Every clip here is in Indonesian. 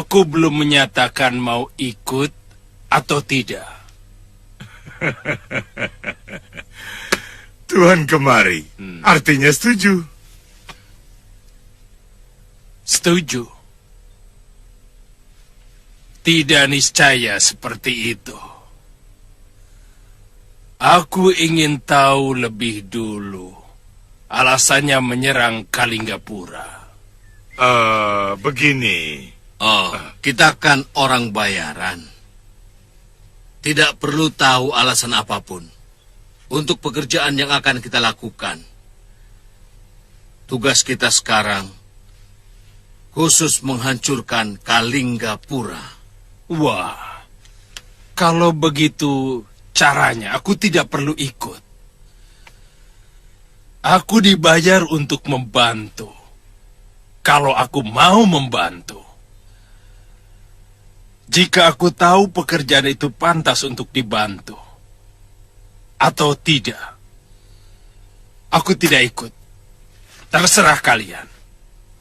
Aku belum menyatakan mau ikut atau tidak. Tuhan kemari, artinya setuju. Setuju. Tidak niscaya seperti itu. Aku ingin tahu lebih dulu alasannya menyerang Kalinggapura. Begini. Oh, kita kan orang bayaran. Tidak perlu tahu alasan apapun untuk pekerjaan yang akan kita lakukan. Tugas kita sekarang khusus menghancurkan Kalinggapura. Wah, kalau begitu caranya aku tidak perlu ikut. Aku dibayar untuk membantu. Kalau aku mau membantu. Jika aku tahu pekerjaan itu pantas untuk dibantu atau tidak, aku tidak ikut. Terserah kalian.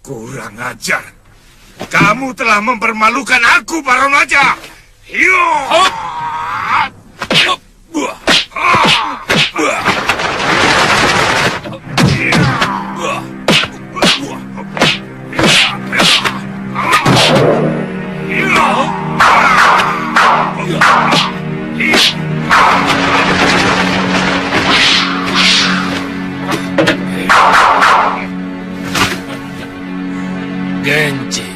Kurang ajar. Kamu telah mempermalukan aku, Baronaja. Yo! Genji,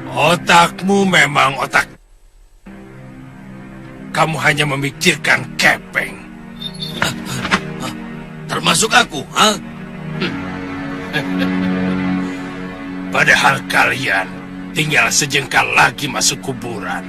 otakmu memang otak. Kamu hanya memikirkan kepeng. Termasuk aku, ha? Padahal kalian tinggal sejengkal lagi masuk kuburan.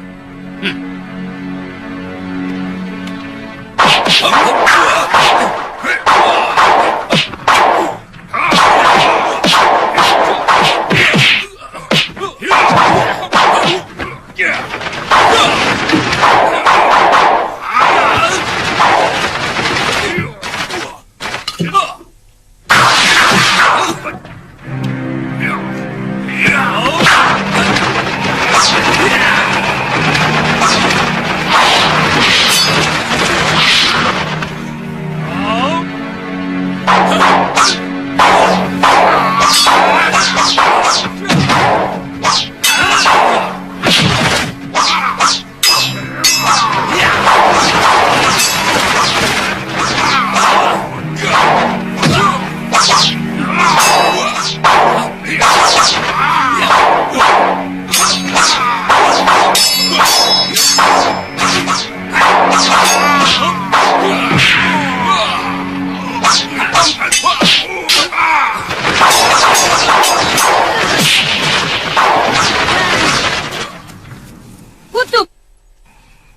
Kutuk,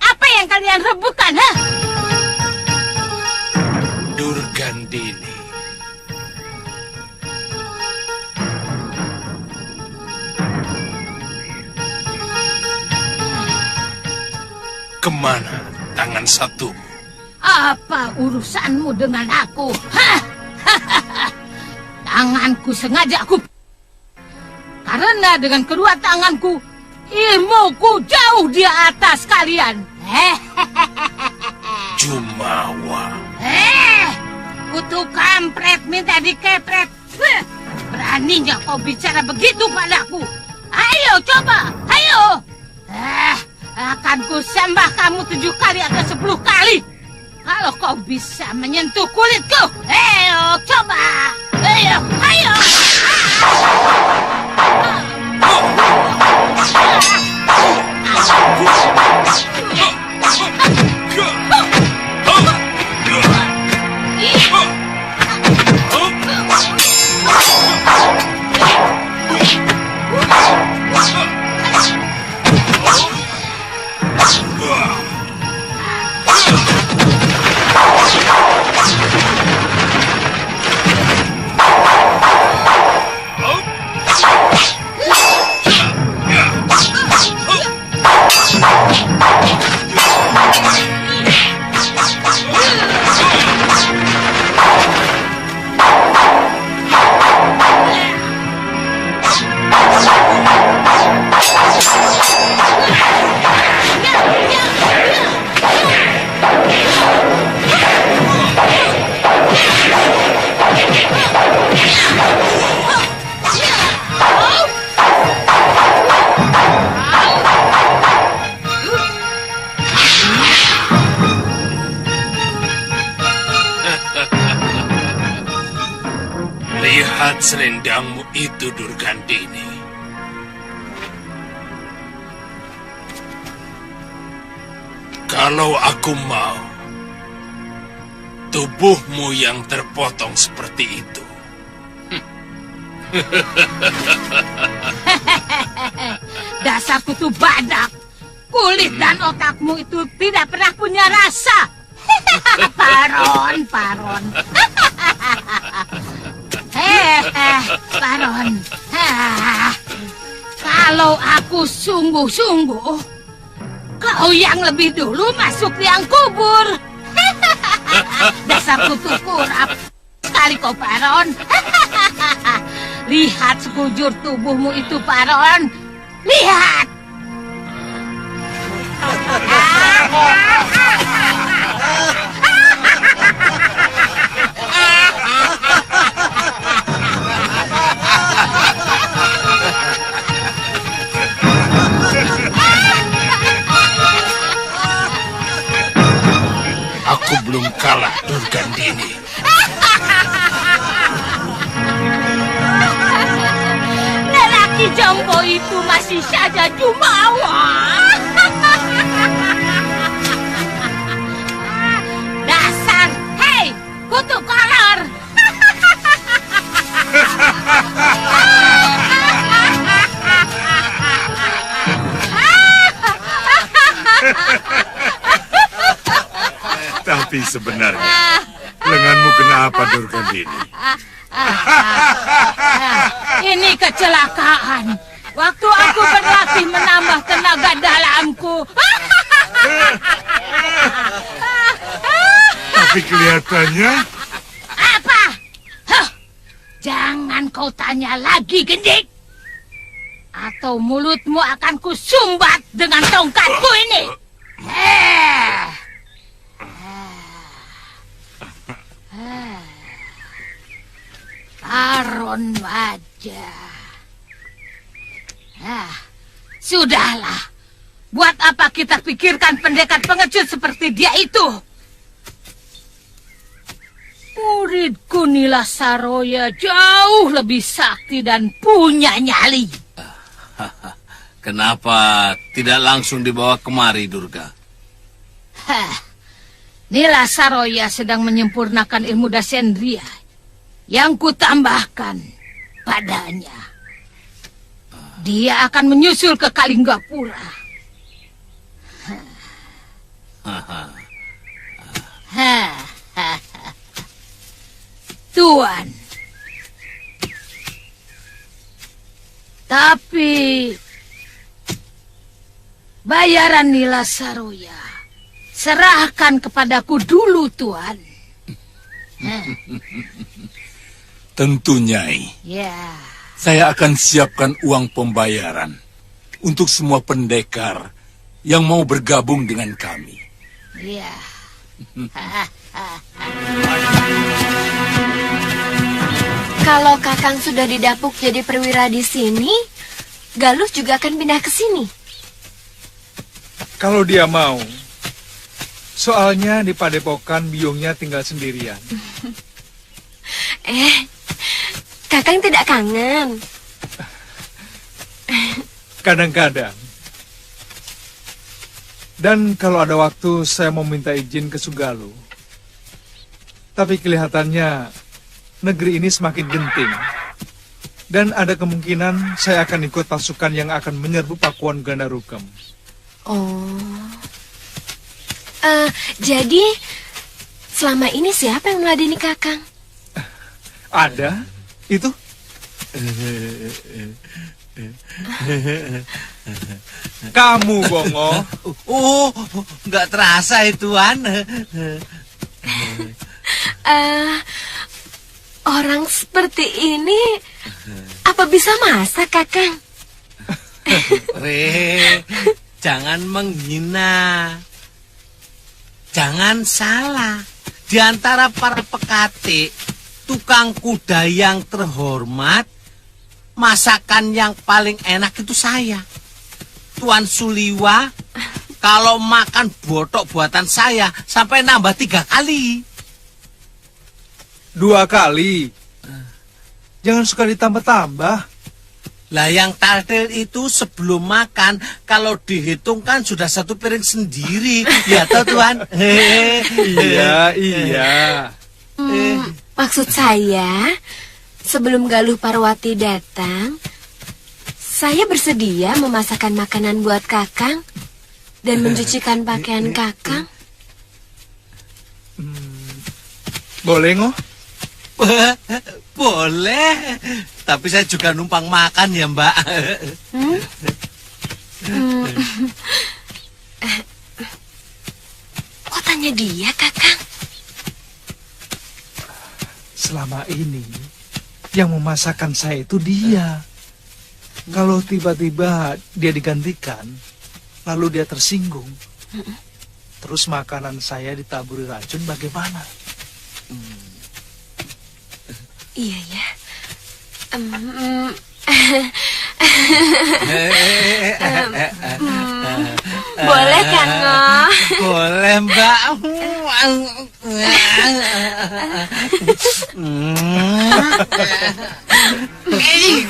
apa yang kalian rebutkan, ha? Durgandini. Kemana tangan satumu? Apa urusanmu dengan aku? Hah? Tanganku sengaja aku... Karena dengan kedua tanganku, ilmuku jauh di atas kalian. Jumawa. Kutu kampret minta dikepret. Beraninya kau bicara begitu padaku. Ayo coba, ayo. Akan ku sembah kamu 7 kali atau 10 kali. Kalau kau bisa menyentuh kulitku. Ayo coba. Ayo, ayo. Lihat selendangmu itu, Durgandini. Kalau aku mau, tubuhmu yang terpotong seperti itu. Dasar kutu badak. Kulit dan otakmu itu tidak pernah punya rasa. Paron. Paron. Kalau aku sungguh-sungguh, kau yang lebih dulu masuk liang kubur. Dasar kutu kurap. Sekali kau, Paron. Lihat sekujur tubuhmu itu, Paron. Lihat. Aku belum kalah, Durgandini. Lelaki jompo itu masih saja jumawa. Dasar, hei, kutu kolor. Tapi sebenarnya, lenganmu kenapa, Durgandini? Ini kecelakaan. Waktu aku berlatih menambah tenaga dalamku. Tapi kelihatannya... Apa? Huh, jangan kau tanya lagi, Gendik. Atau mulutmu akan kusumbat dengan tongkatku ini. Paron wajah. Sudahlah. Buat apa kita pikirkan pendekar pengecut seperti dia itu? Muridku Nila Saroya jauh lebih sakti dan punya nyali. Kenapa tidak langsung dibawa kemari, Durga? Nila Saroya sedang menyempurnakan ilmu Dasendria yang kutambahkan padanya. Dia akan menyusul ke Kalinggapura. Tuan. Tapi bayaran Nila Saroya serahkan kepadaku dulu, Tuan. Tentu, Nyai. Ya. Saya akan siapkan uang pembayaran untuk semua pendekar yang mau bergabung dengan kami. Ya. Kalau Kakang sudah didapuk jadi perwira di sini, Galuh juga akan pindah ke sini. Kalau dia mau. Soalnya di Padepokan biungnya tinggal sendirian. Kakang tidak kangen. Kadang-kadang. Dan kalau ada waktu saya mau minta izin ke Sugaluh. Tapi kelihatannya negeri ini semakin genting. Dan ada kemungkinan saya akan ikut pasukan yang akan menyerbu Pakuan Gandarukem. Jadi selama ini siapa yang meladeni Kakang? Ada? Itu? Kamu, Bongo. Oh, nggak terasa itu, Tuan. Orang seperti ini apa bisa masak, Kakang? Jangan menghina. Jangan salah. Di antara para pekati, tukang kuda yang terhormat, masakan yang paling enak itu saya. Tuan Suliwa, kalau makan botok buatan saya, sampai nambah 3 kali. 2 kali. Jangan suka ditambah-tambah. Lah yang taltil itu sebelum makan, kalau dihitung kan sudah satu piring sendiri. Ya toh Tuan? Iya. Maksud saya, sebelum Galuh Parwati datang, saya bersedia memasakkan makanan buat Kakang dan mencucikan pakaian Kakang. Boleh ngoh? Boleh. Tapi saya juga numpang makan ya, Mbak. Kok tanya dia, Kakang? Selama ini yang memasakkan saya itu dia. Kalau tiba-tiba dia digantikan, lalu dia tersinggung, terus makanan saya ditaburi racun, bagaimana? Iya ya. Boleh kan, Ngoh? Boleh, Mbak.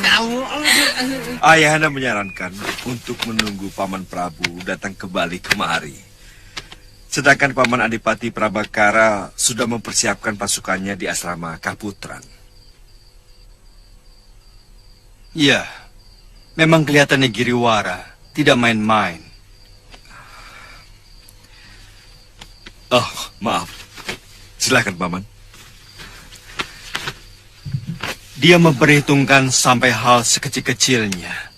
Kamu. Ayahanda menyarankan untuk menunggu Paman Prabu datang kembali kemari. Sedangkan Paman Adipati Prabakara sudah mempersiapkan pasukannya di asrama Kaputran. Iya, memang kelihatannya Giriwara tidak main-main. Oh, maaf. Silakan, Paman. Dia memperhitungkan sampai hal sekecil-kecilnya,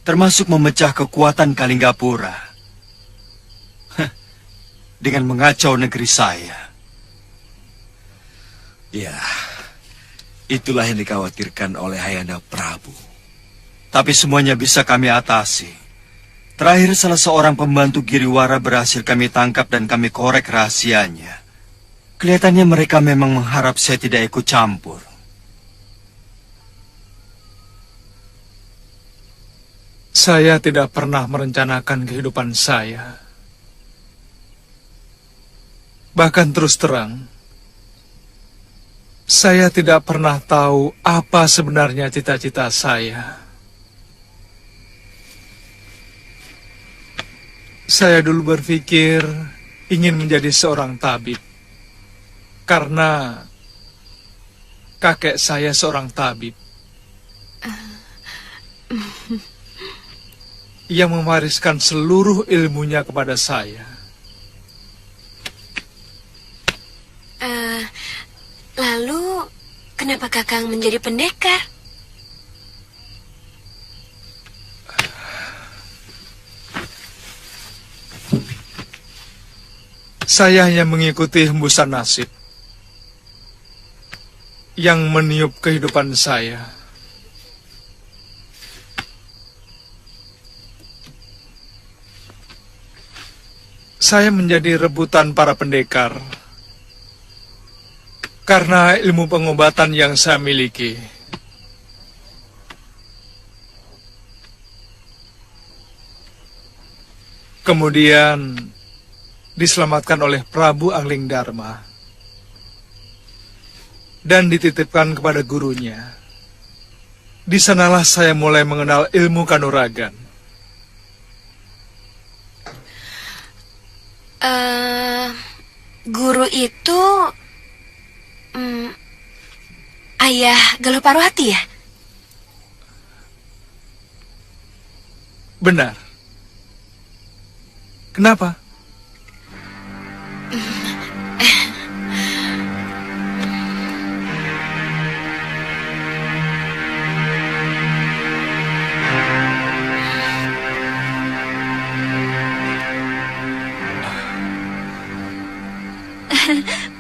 termasuk memecah kekuatan Kalinggapura dengan mengacau negeri saya. Ya, itulah yang dikhawatirkan oleh Ayahanda Prabu. Tapi semuanya bisa kami atasi. Terakhir salah seorang pembantu Giriwara berhasil kami tangkap dan kami korek rahasianya. Kelihatannya mereka memang mengharap saya tidak ikut campur. Saya tidak pernah merencanakan kehidupan saya. Bahkan terus terang, saya tidak pernah tahu apa sebenarnya cita-cita saya. Saya dulu berpikir ingin menjadi seorang tabib, karena kakek saya seorang tabib. Ia mewariskan seluruh ilmunya kepada saya. Lalu, kenapa Kakang menjadi pendekar? Saya hanya mengikuti hembusan nasib yang meniup kehidupan saya. Saya menjadi rebutan para pendekar karena ilmu pengobatan yang saya miliki. Kemudian diselamatkan oleh Prabu Angling Dharma dan dititipkan kepada gurunya. Di sanalah saya mulai mengenal ilmu kanuragan. Guru itu ayah Galuh Parwati ya? Benar. Kenapa?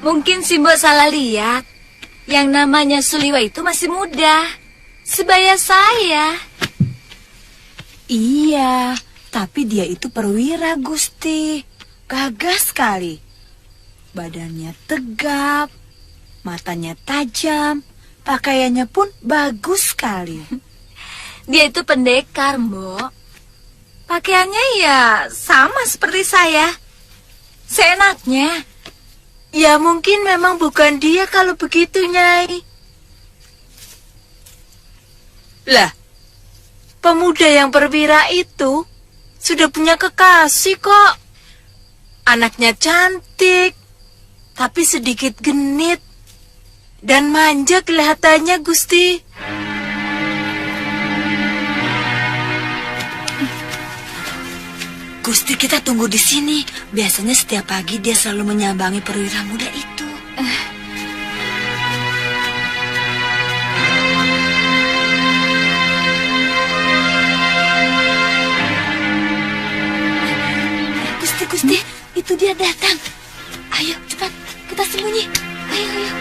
Mungkin si Mbok salah lihat. Yang namanya Suliwa itu masih muda, sebaya saya. Iya, tapi dia itu perwira, Gusti. Gagah sekali. Badannya tegap, matanya tajam, pakaiannya pun bagus sekali. Dia itu pendekar, Mbok. Pakaiannya ya sama seperti saya. Seenaknya. Ya mungkin memang bukan dia kalau begitu, Nyai. Lah, pemuda yang perwira itu sudah punya kekasih kok. Anaknya cantik, tapi sedikit genit dan manja kelihatannya, Gusti. Gusti, kita tunggu di sini. Biasanya setiap pagi dia selalu menyambangi perwira muda itu. Gusti, itu dia datang. Ayo, cepat, kita sembunyi. Ayo, ayo.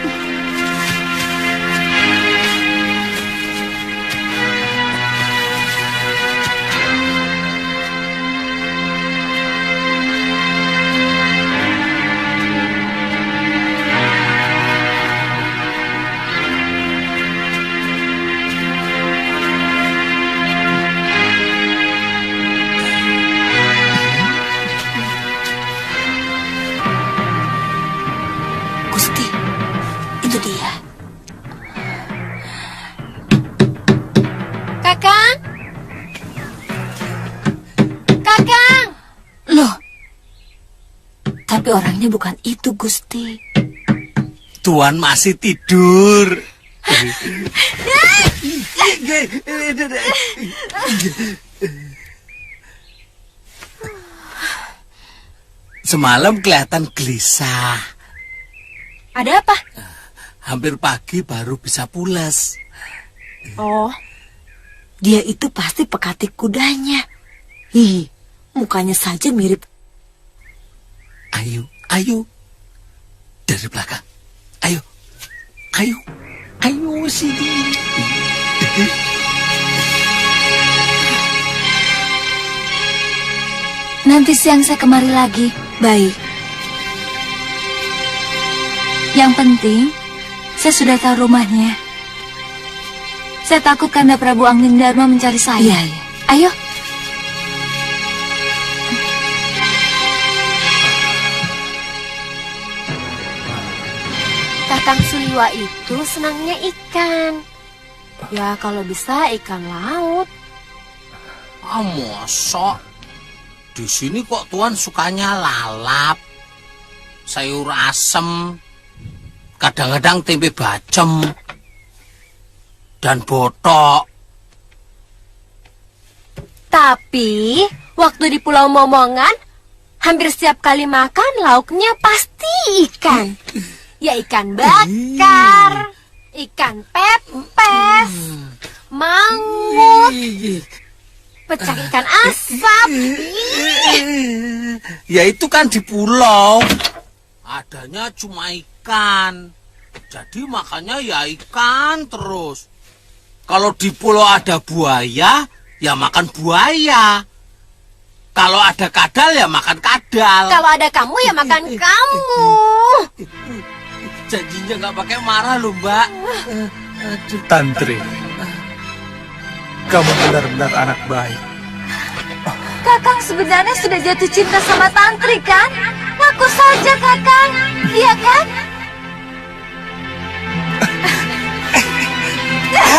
Tapi orangnya bukan itu, Gusti. Tuan masih tidur. Semalam kelihatan gelisah. Ada apa? Hampir pagi baru bisa pulas. Oh, dia itu pasti pekatik kudanya. Ih, mukanya saja mirip. Ayo, ayo. Dari belakang. Ayo. Ayo. Ayo sini. Nanti siang saya kemari lagi. Baik. Yang penting, saya sudah tahu rumahnya. Saya takut Kanda Prabu Anggindharma mencari saya. Iya, iya. Ayo. Kakang Suliwa itu senangnya ikan. Ya kalau bisa ikan laut. Mosok. Di sini kok Tuan sukanya lalap, sayur asem, kadang-kadang tempe bacem, dan botok. Tapi waktu di Pulau Momongan, hampir setiap kali makan lauknya pasti ikan. Ya ikan bakar, ikan pepes, mangut, pecah ikan asap. Ya itu kan di pulau. Adanya cuma ikan. Jadi makannya ya ikan terus. Kalau di pulau ada buaya, ya makan buaya. Kalau ada kadal, ya makan kadal. Kalau ada kamu, ya makan kamu. Janjinya nggak pakai marah loh, Mbak. Tantri, kamu benar-benar anak baik. Kakang sebenarnya sudah jatuh cinta sama Tantri, kan? Ngaku saja, Kakang. Iya kan?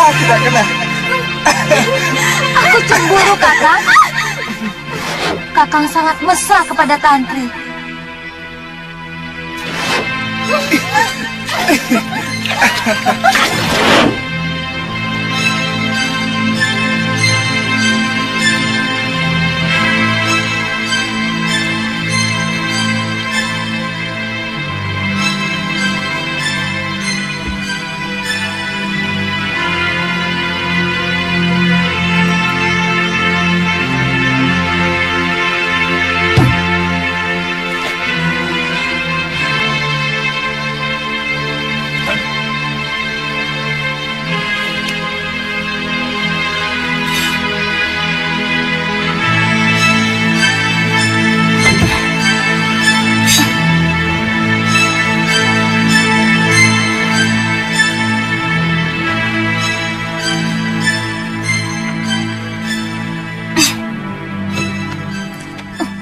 Tidak kena. Aku cemburu, Kakang. Kakang sangat mesra kepada Tantri.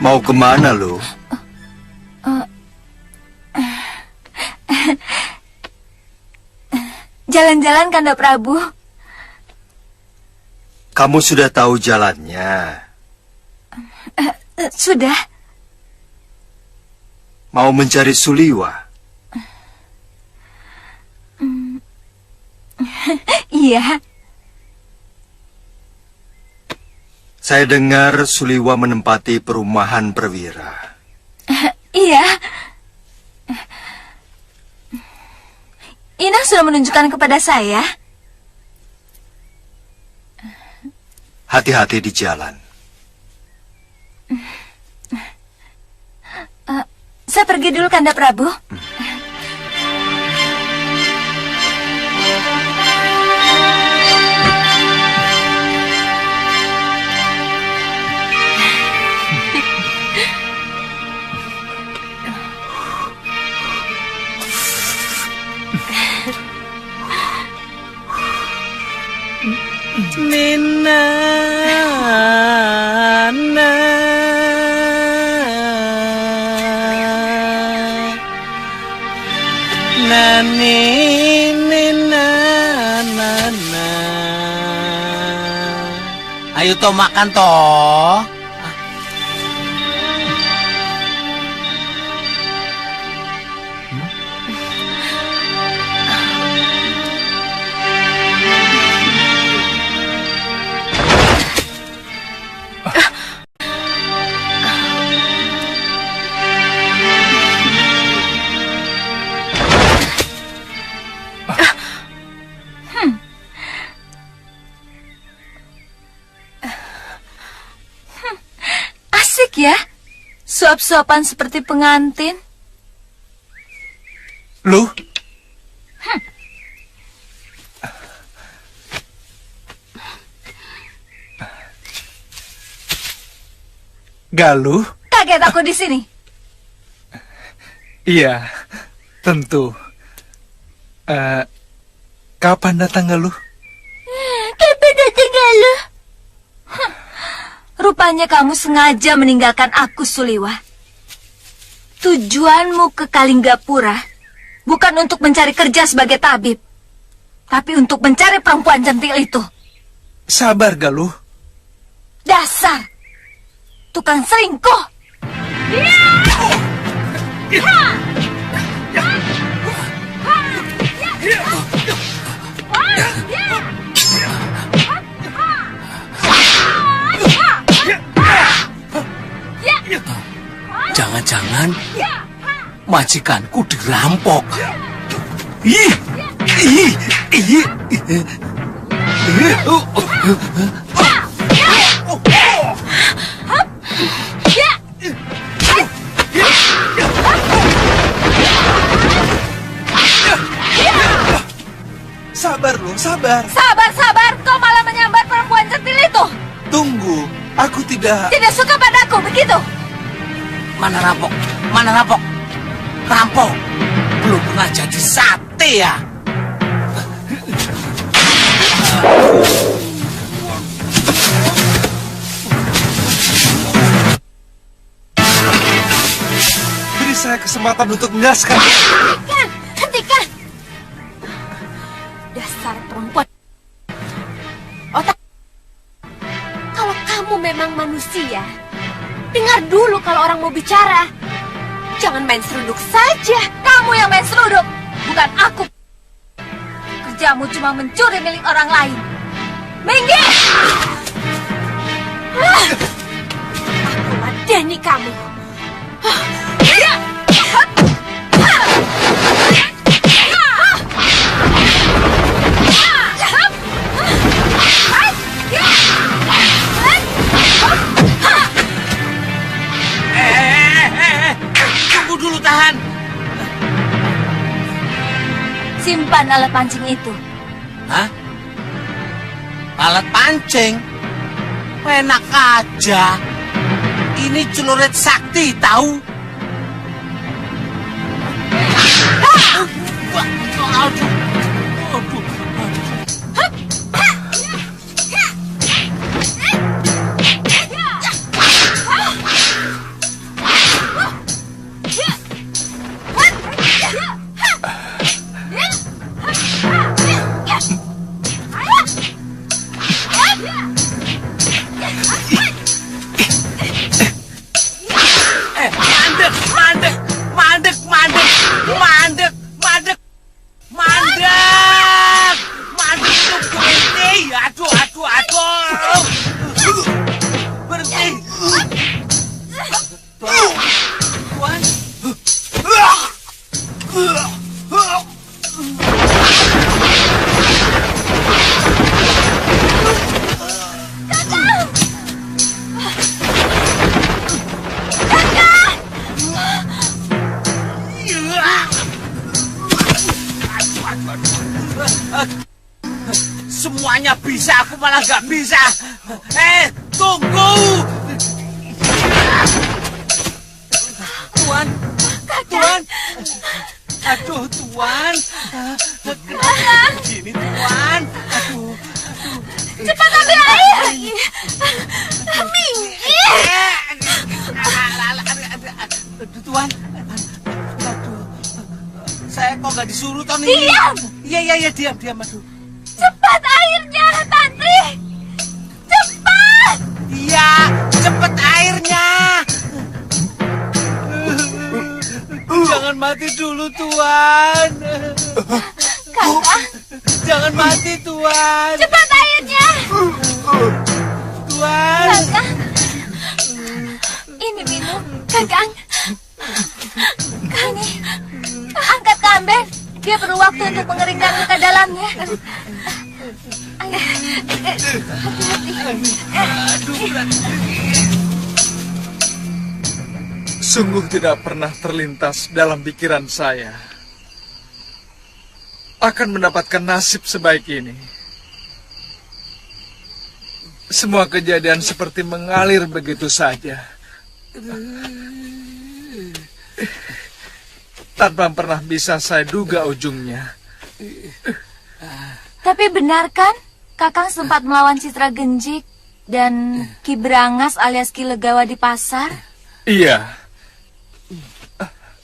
Mau kemana lo? Jalan-jalan, Kanda Prabu. Kamu sudah tahu jalannya? Sudah. Mau mencari Suliwa? Iya. Saya dengar Suliwa menempati perumahan perwira. Iya. Ina sudah menunjukkan kepada saya. Hati-hati di jalan. Saya pergi dulu, Kanda Prabu. Nina, Nani, Nina, Nana. Ayo toh makan toh. Asik ya, suap-suapan seperti pengantin. Loh? Galuh? Kaget aku di sini. Iya, tentu. Kapan datang Galuh? Kapan datang Galuh? Rupanya kamu sengaja meninggalkan aku, Suliwa. Tujuanmu ke Kalinggapura bukan untuk mencari kerja sebagai tabib, tapi untuk mencari perempuan cantik itu. Sabar, Galuh. Dasar tukang selingkuh. Jangan-jangan majikanku dirampok. Sabar loh, sabar. Sabar, kau malah menyambar perempuan centil itu. Tunggu, aku tidak... Tidak suka padaku, begitu? Mana rampok? Mana rampok? Rampok belum pernah jadi sate ya. Beri saya kesempatan untuk menjelaskan. Hentikan! Dasar perempuan. Otak. Kalau kamu memang manusia, dengar dulu kalau orang mau bicara. Jangan main seruduk saja. Kamu yang main seruduk, bukan aku. Kerjamu cuma mencuri milik orang lain. Minggir! Aku ladeni kamu. Tunggu dulu, tahan. Simpan alat pancing itu. Hah? Alat pancing? Enak aja. Ini celurit sakti, tahu? Aduh. Semuanya bisa, aku malah gak bisa. Tunggu! Tuan! Tuan! Aduh, Tuan! Gini, Tuan! Aduh! Cepat ambil air! Minggir! Tuan! Aduh! Saya kok gak disuruh, Tony? Diam! Iya, diam, aduh. Cepat airnya, Tantri! Cepat! Iya, cepet airnya! Jangan mati dulu, Tuan. Kakak, Jangan mati, Tuan. cepat airnya! Tuan. Kakak, ini minum. Kakak, ini angkat ke Amber. Dia perlu waktu untuk mengeringkan luka dalamnya. Ayo, Sungguh tidak pernah terlintas dalam pikiran saya akan mendapatkan nasib sebaik ini. Semua kejadian seperti mengalir begitu saja, tanpa pernah bisa saya duga ujungnya. Tapi benar kan, Kakang sempat melawan Citra Genjik dan Ki Brangas alias Ki Legawa di pasar? Iya,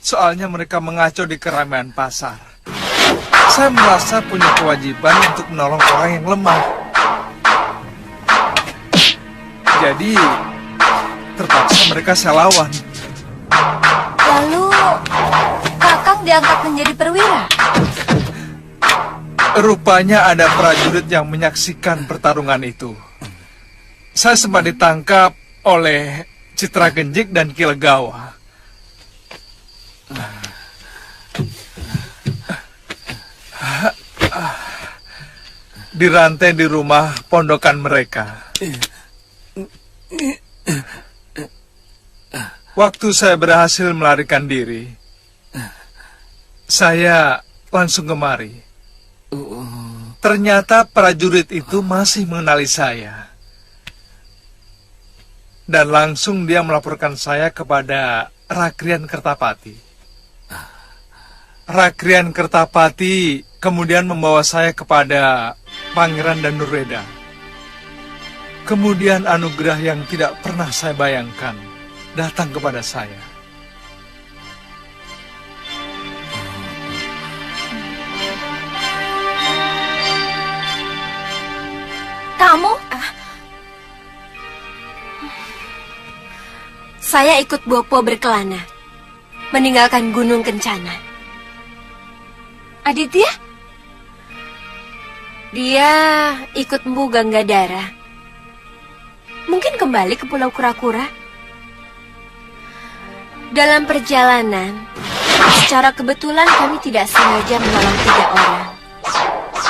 soalnya mereka mengacau di keramaian pasar. Saya merasa punya kewajiban untuk menolong orang yang lemah. Jadi, terpaksa mereka saya lawan. Lalu, Kakang diangkat menjadi perwira? Rupanya ada prajurit yang menyaksikan pertarungan itu. Saya sempat ditangkap oleh Citra Genjik dan Ki Legawa. Dirantai di rumah pondokan mereka. Waktu saya berhasil melarikan diri, saya langsung kemari. Ternyata prajurit itu masih mengenali saya. Dan langsung dia melaporkan saya kepada Rakrian Kertapati. Rakrian Kertapati kemudian membawa saya kepada Pangeran Danurweda. Kemudian anugerah yang tidak pernah saya bayangkan datang kepada saya. kamu? Saya ikut Bopo berkelana, meninggalkan Gunung Kencana. Aditya? Dia ikut Mpu Ganggadara. Mungkin kembali ke Pulau Kura-Kura. Dalam perjalanan, secara kebetulan kami tidak sengaja menolong 3 orang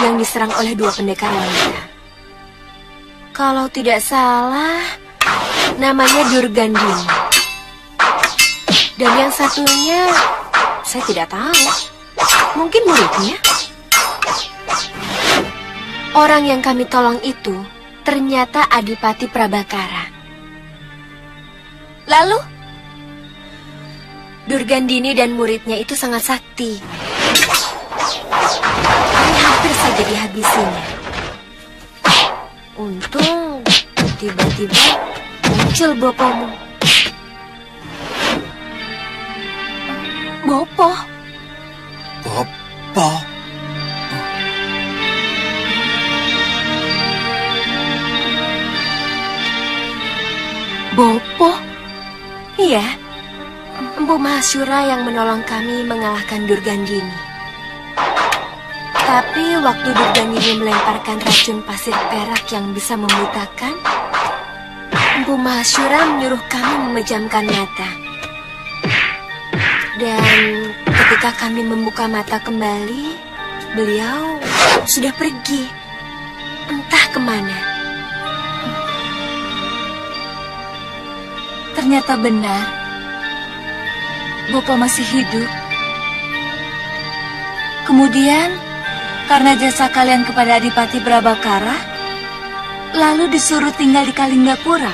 yang diserang oleh 2 pendekar wanita. Kalau tidak salah, namanya Durgandini. Dan yang satunya, saya tidak tahu. Mungkin muridnya. Orang yang kami tolong itu ternyata Adipati Prabakara. Lalu? Durgandini dan muridnya itu sangat sakti. Kami hampir saja dihabisinya. Untung tiba-tiba muncul Bopomu. Bopo? Bopo? Bopo? Iya, Empu Mahasura yang menolong kami mengalahkan Durgandini. Tapi waktu Durgandini melemparkan racun pasir perak yang bisa membutakan, Empu Mahasura menyuruh kami memejamkan mata. Dan ketika kami membuka mata kembali, beliau sudah pergi, entah kemana. Ternyata benar. Bopo masih hidup. Kemudian, Karena jasa kalian kepada Adipati Prabakara, lalu disuruh tinggal di Kalinggapura?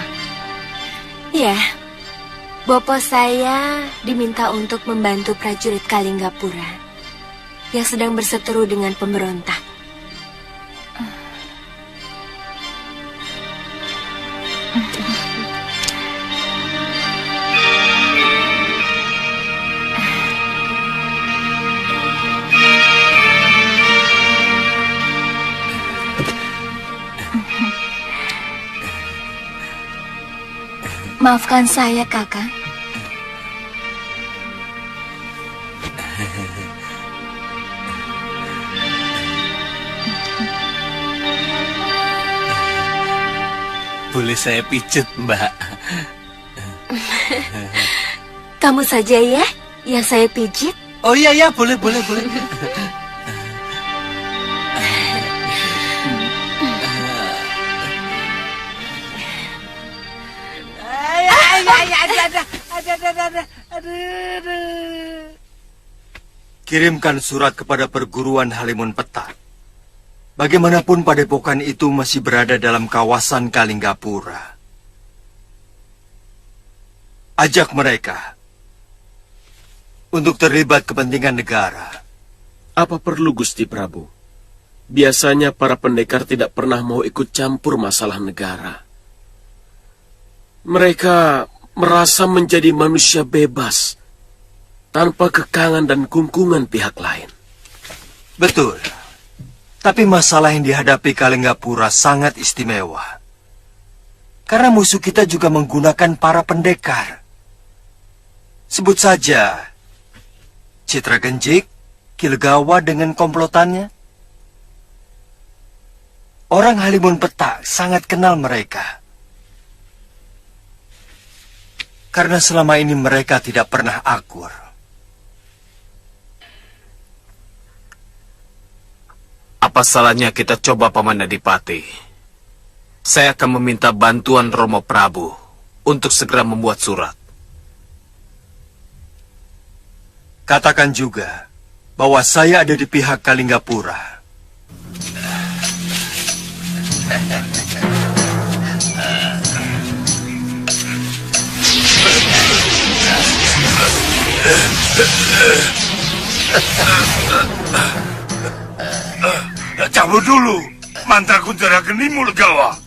Ya, Bopo saya diminta untuk membantu prajurit Kalinggapura yang sedang berseteru dengan pemberontak. Maafkan saya, Kakak. Boleh saya pijet, Mbak? Kamu saja ya yang saya pijit. Oh iya, boleh. Kirimkan surat kepada perguruan Halimun Petak. Bagaimanapun padepokan itu masih berada dalam kawasan Kalinggapura. Ajak mereka untuk terlibat kepentingan negara. Apa perlu Gusti Prabu? Biasanya para pendekar tidak pernah mau ikut campur masalah negara. Mereka merasa menjadi manusia bebas, tanpa kekangan dan kungkungan pihak lain. Betul. Tapi masalah yang dihadapi Kalinggapura sangat istimewa. Karena musuh kita juga menggunakan para pendekar. Sebut saja Citra Genjik, Kilegawa dengan komplotannya. Orang Halimun Petak sangat kenal mereka. Karena selama ini mereka tidak pernah akur. Apa salahnya kita coba Paman Adipati? Saya akan meminta bantuan Romo Prabu untuk segera membuat surat. Katakan juga bahwa saya ada di pihak Kalinggapura. Cabut dulu mantra kunjara genimu, Legawa.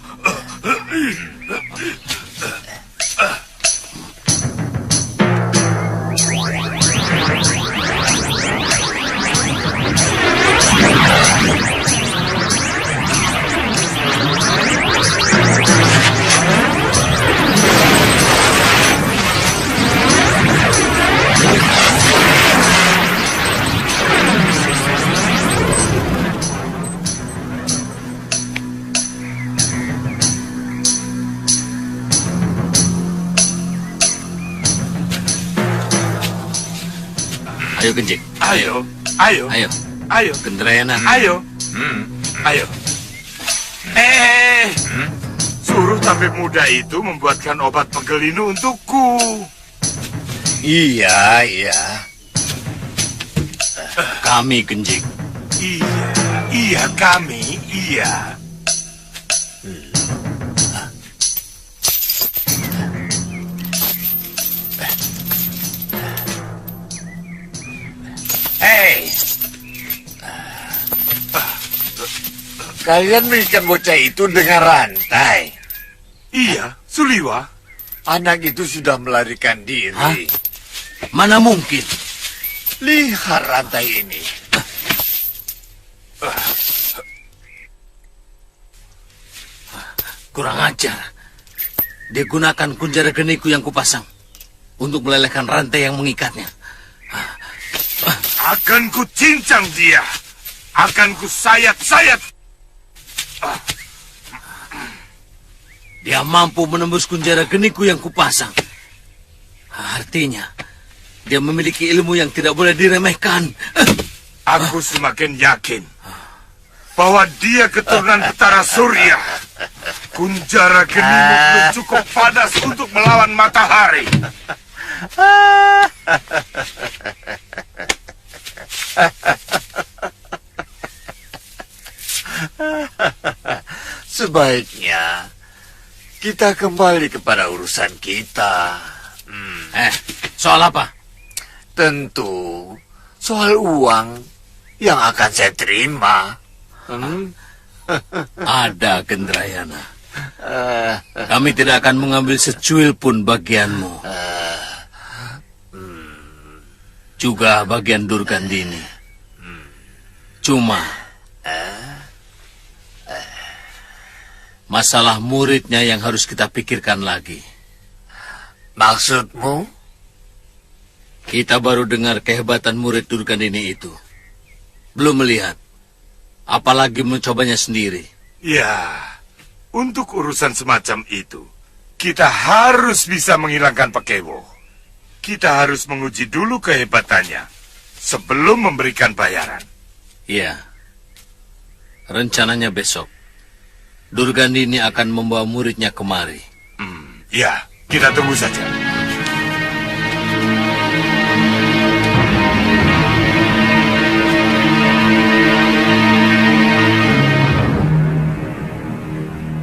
Ayo Genjik. Ayo. Gendrenan. Ayo. Suruh tabib muda itu membuatkan obat pegelinu untukku. Iya. Kami Genjik. Iya kami. Kalian mengikat bocah itu dengan rantai. Iya, Suliwa. Anak itu sudah melarikan diri. Hah? Mana mungkin? Lihat rantai ini. Kurang ajar. Dia gunakan kunjara geniku yang kupasang untuk melelehkan rantai yang mengikatnya. Akan ku cincang dia. Akan ku sayat-sayat. Dia mampu menembus kunjara geniku yang kupasang. Artinya, dia memiliki ilmu yang tidak boleh diremehkan. Aku semakin yakin bahwa dia keturunan Betara Surya. Kunjara genimu belum cukup panas untuk melawan matahari. Sebaiknya kita kembali kepada urusan kita. Soal apa? Tentu soal uang yang akan saya terima. Ada, Gendrayana. Kami tidak akan mengambil secuil pun bagianmu. Juga bagian Durgandini. Cuma masalah muridnya yang harus kita pikirkan lagi. Maksudmu? Kita baru dengar kehebatan murid Durgandini itu. Belum melihat. Apalagi mencobanya sendiri. Ya, untuk urusan semacam itu, kita harus bisa menghilangkan Pekewo. Kita harus menguji dulu kehebatannya sebelum memberikan bayaran. Iya. Rencananya besok, Durgandini akan membawa muridnya kemari. Ya, kita tunggu saja.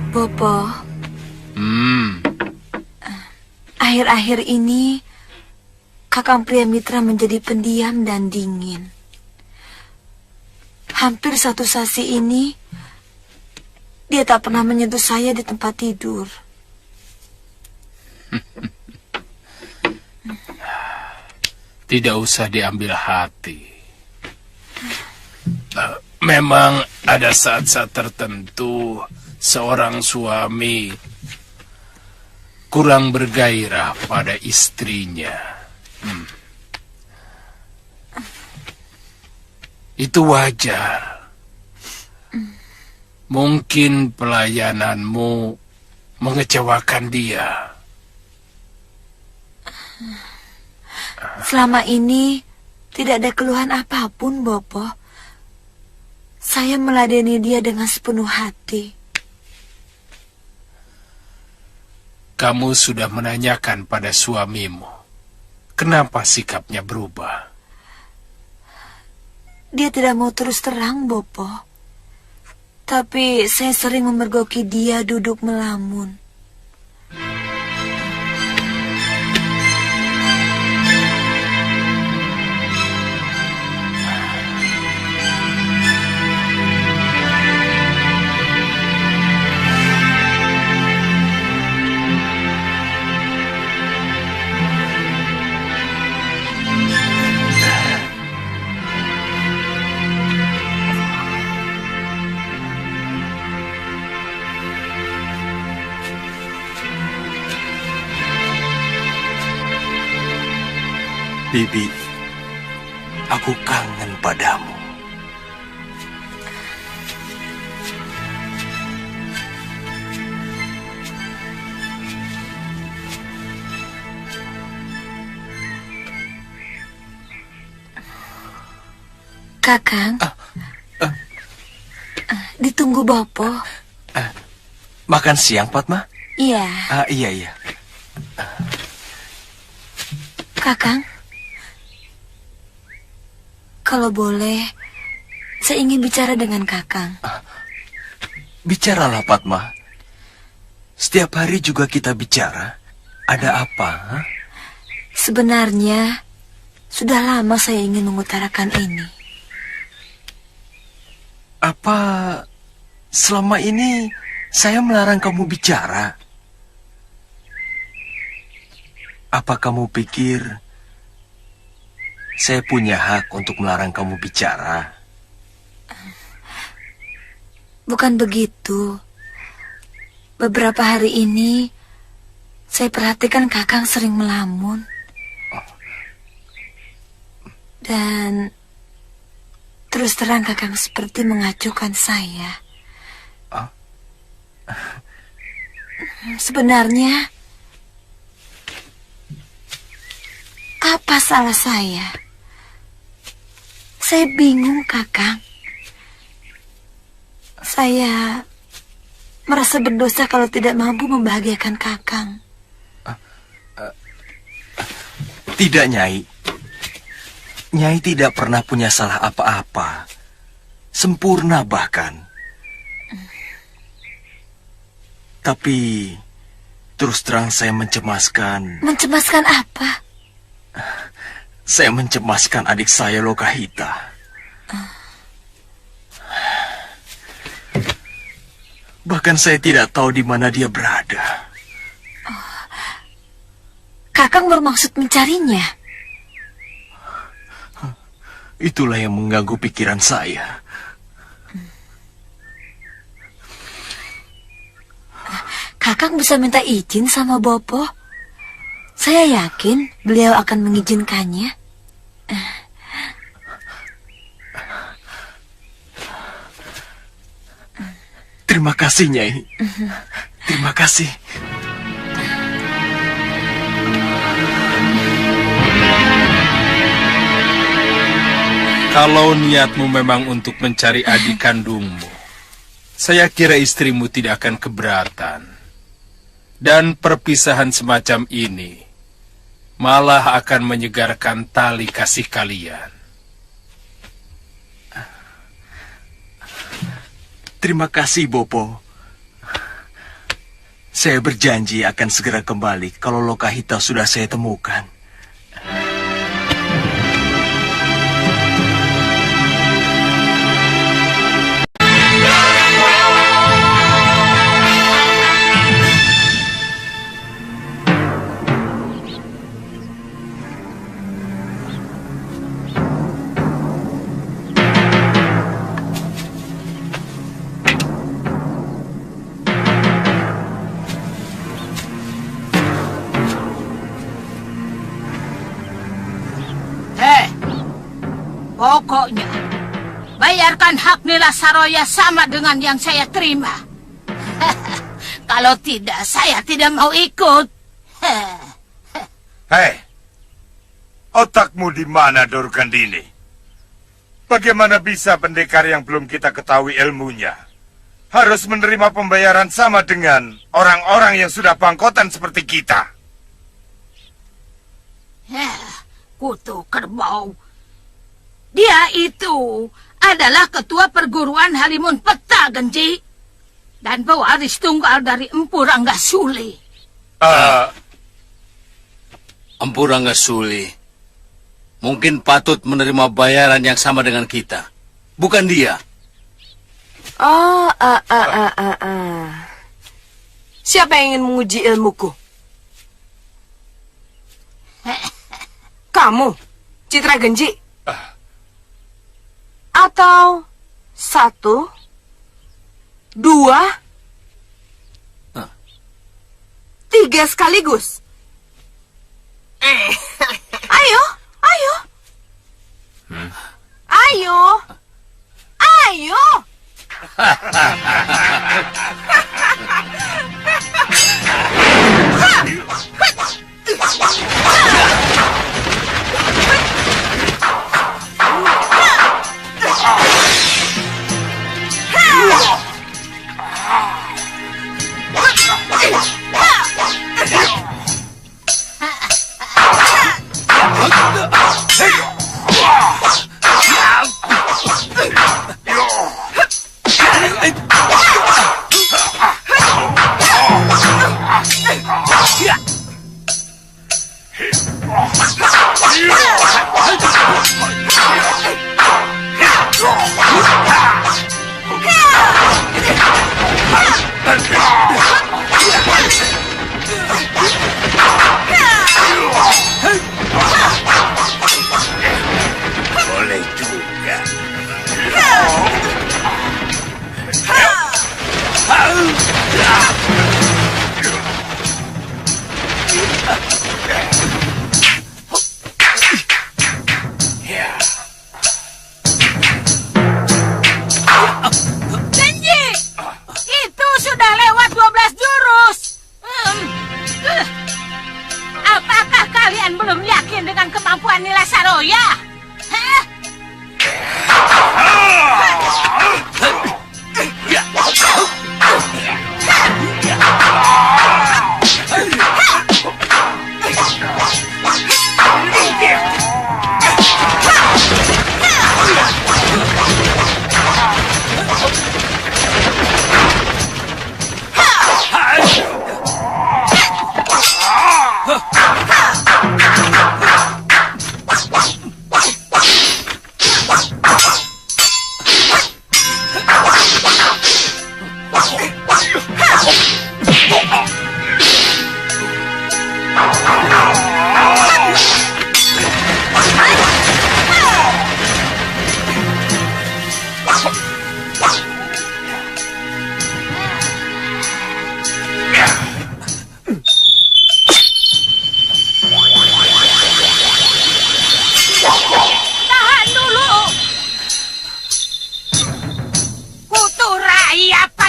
Bopo. Akhir-akhir ini, Kakang Priamitra menjadi pendiam dan dingin. Hampir 1 sasi ini, dia tak pernah menyentuh saya di tempat tidur. Tidak usah diambil hati. Memang ada saat-saat tertentu seorang suami kurang bergairah pada istrinya. Itu wajar. Mungkin pelayananmu mengecewakan dia. Selama ini, tidak ada keluhan apapun, Bopo. Saya meladeni dia dengan sepenuh hati. Kamu sudah menanyakan pada suamimu, kenapa sikapnya berubah? Dia tidak mau terus terang, Bopo. Tapi saya sering memergoki dia duduk melamun. Bibi, aku kangen padamu. Kakang, ditunggu Bopo. Makan siang, Padma? Iya. Iya. Kakang, kalau boleh, saya ingin bicara dengan Kakang. Bicaralah, Padma. Setiap hari juga kita bicara. Ada apa? Sebenarnya, sudah lama saya ingin mengutarakan ini. Apa selama ini saya melarang kamu bicara? Apa kamu pikir saya punya hak untuk melarang kamu bicara? Bukan begitu. Beberapa hari ini, saya perhatikan Kakang sering melamun. Dan terus terang Kakang seperti mengacuhkan saya. Sebenarnya, apa salah saya? Saya bingung, Kakang. Saya merasa berdosa kalau tidak mampu membahagiakan Kakang. Tidak, Nyai. Nyai tidak pernah punya salah apa-apa. Sempurna bahkan. Tapi terus terang saya mencemaskan. Mencemaskan apa? Saya mencemaskan adik saya Lokahita. Bahkan saya tidak tahu di mana dia berada. Kakang bermaksud mencarinya. Itulah yang mengganggu pikiran saya. Kakang bisa minta izin sama Bopo. Saya yakin beliau akan mengizinkannya. Terima kasih, Nyai. Terima kasih. Kalau niatmu memang untuk mencari adik kandungmu, saya kira istrimu tidak akan keberatan. Dan perpisahan semacam ini malah akan menyegarkan tali kasih kalian. Terima kasih, Bopo. Saya berjanji akan segera kembali kalau Lokahita sudah saya temukan. Pokoknya, bayarkan hak Nila Saroya sama dengan yang saya terima. Kalau tidak, saya tidak mau ikut. Hei, otakmu di mana, Dorukandini? Bagaimana bisa pendekar yang belum kita ketahui ilmunya harus menerima pembayaran sama dengan orang-orang yang sudah bangkotan seperti kita? Kutu kerbau. Dia itu adalah ketua perguruan Halimun Peta, Genji. Dan pewaris tunggal dari Empu Ranggasuli. Empu Ranggasuli mungkin patut menerima bayaran yang sama dengan kita. Bukan dia. Siapa yang ingin menguji ilmuku? Kamu, Citra Genji? Atau 1, 2, 3 sekaligus? Ayo, ayo. Ayo. Ayo.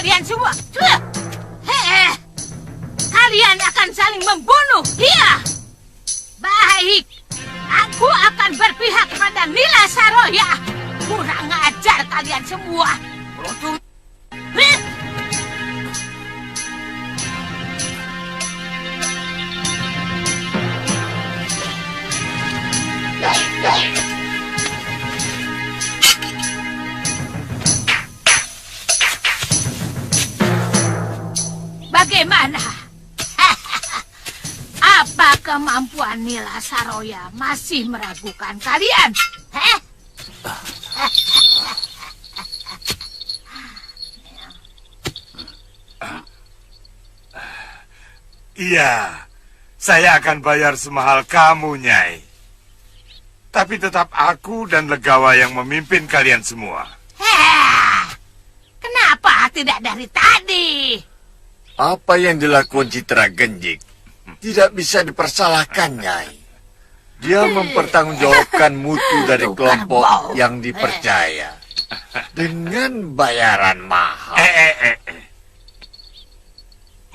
kalian semua. Kalian akan saling membunuh. Iya. Baik. Aku akan berpihak pada Nila Saroya. Kurang ajar kalian semua. Bagaimana? Apa kemampuan Nila Saroya masih meragukan kalian? Iya, saya akan bayar semahal kamu, Nyai. Tapi tetap aku dan Legawa yang memimpin kalian semua. Kenapa tidak dari tadi? Apa yang dilakukan Citra Genjik tidak bisa dipersalahkan, Nyai. Dia mempertanggungjawabkan mutu dari kelompok yang dipercaya dengan bayaran mahal.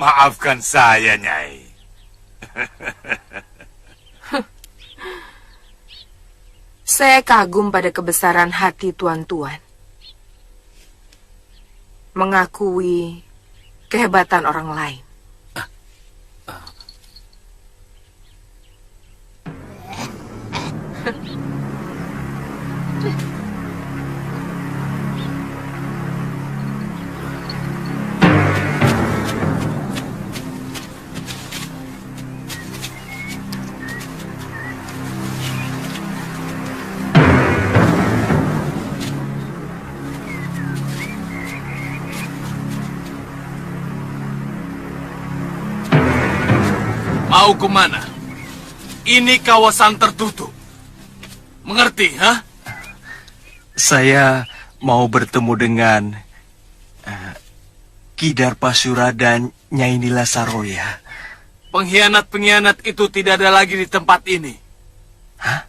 Maafkan saya, Nyai. Saya kagum pada kebesaran hati tuan-tuan. Mengakui kehebatan orang lain. Mau kemana? Ini kawasan tertutup. Mengerti, ha? Saya mau bertemu dengan Ki Darpasura dan Nyai Nila Saroya. Pengkhianat-pengkhianat itu tidak ada lagi di tempat ini. Hah?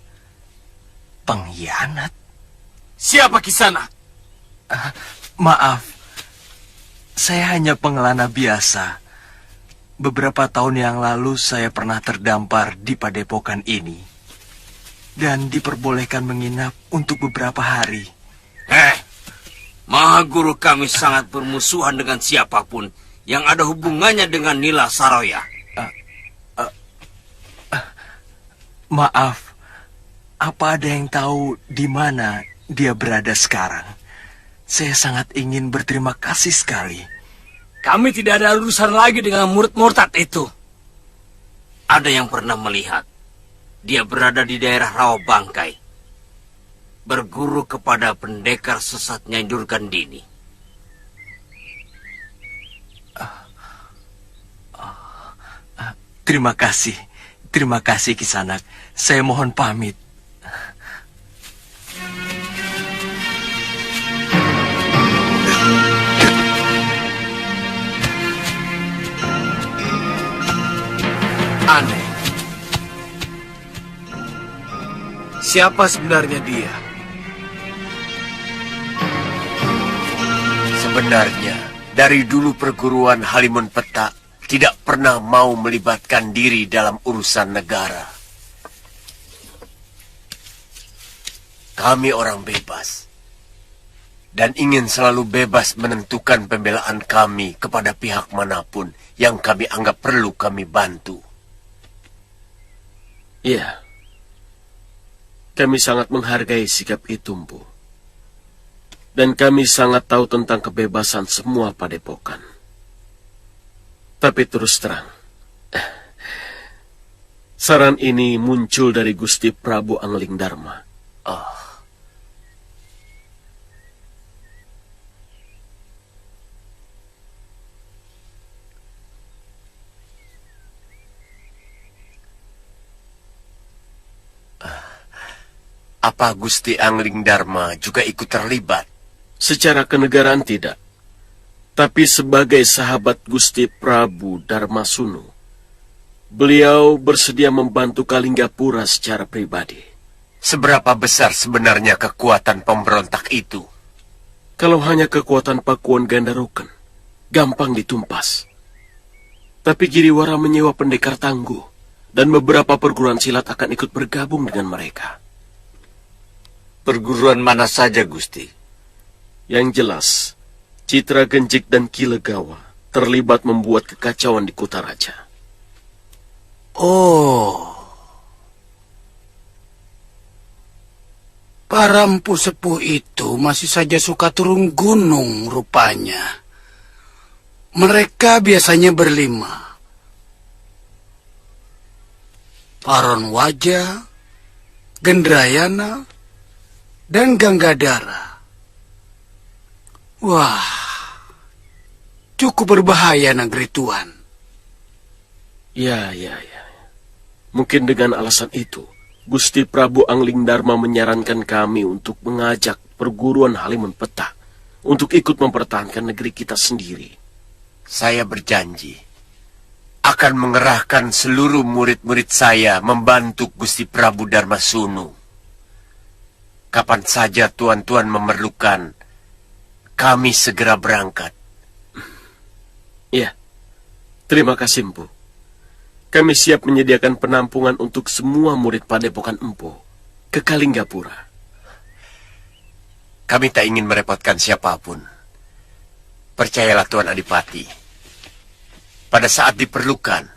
Pengkhianat? Siapa kisana? Maaf, saya hanya pengelana biasa. Beberapa tahun yang lalu saya pernah terdampar di padepokan ini dan diperbolehkan menginap untuk beberapa hari. Mahaguru kami sangat bermusuhan dengan siapapun yang ada hubungannya dengan Nila Saroya. Maaf, apa ada yang tahu di mana dia berada sekarang? Saya sangat ingin berterima kasih sekali. Kami tidak ada urusan lagi dengan murid murtad itu. Ada yang pernah melihat. Dia berada di daerah Rawa Bangkai. Berguru kepada pendekar sesat Nyai Durgandini. Terima kasih Kisanak. Saya mohon pamit. Aneh. Siapa sebenarnya dia? Sebenarnya, dari dulu perguruan Halimun Petak tidak pernah mau melibatkan diri dalam urusan negara. Kami orang bebas. Dan ingin selalu bebas menentukan pembelaan kami kepada pihak manapun yang kami anggap perlu kami bantu. Iya, kami sangat menghargai sikap itu, Mpu. Dan kami sangat tahu tentang kebebasan semua padepokan. Tapi terus terang, saran ini muncul dari Gusti Prabu Anglingdarma. Apa Gusti Anglingdarma juga ikut terlibat? Secara kenegaraan tidak. Tapi sebagai sahabat Gusti Prabu Darmasunu, beliau bersedia membantu Kalinggapura secara pribadi. Seberapa besar sebenarnya kekuatan pemberontak itu? Kalau hanya kekuatan Pakuan Gandaruken, gampang ditumpas. Tapi Giriwara menyewa pendekar tangguh, dan beberapa perguruan silat akan ikut bergabung dengan mereka. Perguruan mana saja, Gusti? Yang jelas, Citra Genjik dan Ki Legawa terlibat membuat kekacauan di Kutaraja. Oh, para empu sepuh itu masih saja suka turun gunung rupanya. Mereka biasanya berlima. Paron Waja, Gendrayana, dan Ganggadara. Wah, cukup berbahaya negeri Tuan. Ya. Mungkin dengan alasan itu, Gusti Prabu Angling Dharma menyarankan kami untuk mengajak perguruan Halimun Petak untuk ikut mempertahankan negeri kita sendiri. Saya berjanji akan mengerahkan seluruh murid-murid saya membantu Gusti Prabu Darmasunu. Kapan saja tuan-tuan memerlukan, kami segera berangkat. Ya, terima kasih, Empu. Kami siap menyediakan penampungan untuk semua murid Padepokan Empu ke Kalinggapura. Kami tak ingin merepotkan siapapun. Percayalah Tuan Adipati, pada saat diperlukan,